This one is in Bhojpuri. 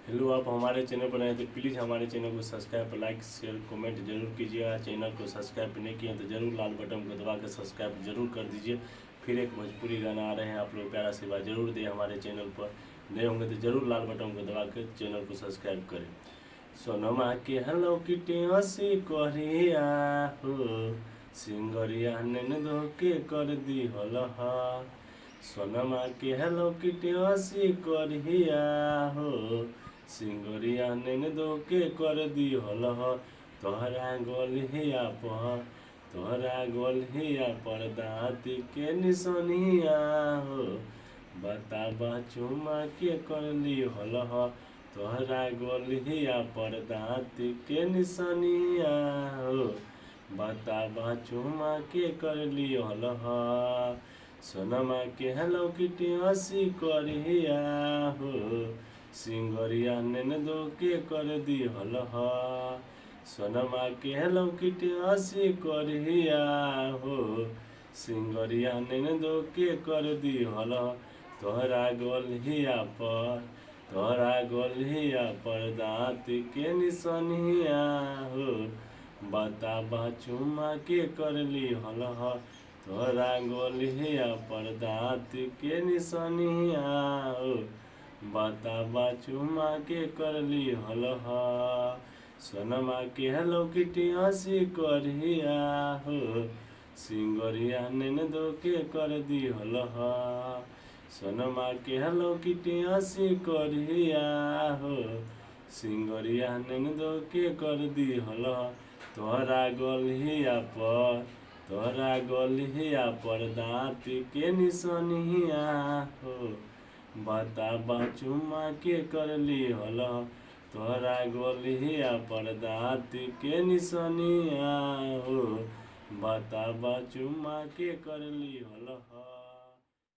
हेलो, आप हमारे चैनल पर आए तो प्लीज़ हमारे चैनल को सब्सक्राइब, लाइक, शेयर, कमेंट जरूर कीजिएगा। चैनल को सब्सक्राइब नहीं किए तो जरूर लाल बटन को दबा कर सब्सक्राइब जरूर कर दीजिए। फिर एक भोजपुरी गाना आ रहे हैं, आप लोग प्यारा सेवा जरूर दें हमारे चैनल पर। नए होंगे तो जरूर लाल बटन को दबा कर चैनल को सब्सक्राइब करें। सोनमा के हेलो किटे हसी करिया हो, सिंगरिया नैन धोके कर दी हलहा। सोनमा के हेलो किटे हसी करिया हो, सिंगरिया नैन धोके कर दी हलह। तोहरा गोलिया पर दाँत के निशानिया हो, बताबा चुमा के कर ली हलह। तोहरा गोलिया पर दाँत के निशानिया हो, बताबा चुमा के कर ली हलह। सोनमा के हेलो किटी हसी करिया हो, सिंगरिया नैन दो के कर दी हलह। सोनमा के हेलो किटी हसी करिया हो, सिंगरिया नैन दो के कर दी हलह। तोहरा गोलिया पर दाँत के निशानिया हो, बताबा चुमा के कर ली हलह। तोहरा गोलिया पर दाँत के निशानिया हो, बताबा चुमा के कर ली हलह। सोनमा के हेलो किटी हसी करिया हो, सिंगरिया नैन दो के कर दी हलह। सोनमा के हेलो किटी हसी करिया हो, सिंगरिया नैन दो के कर दी हलह। तोहरा गोलिया पर दाँत के निशानिया हो, बताबा चुमा के कर ली हलह। तोहरा गोलिया पर दाँत के निशानिया हो, बताबा चुमा के कर ली हलह।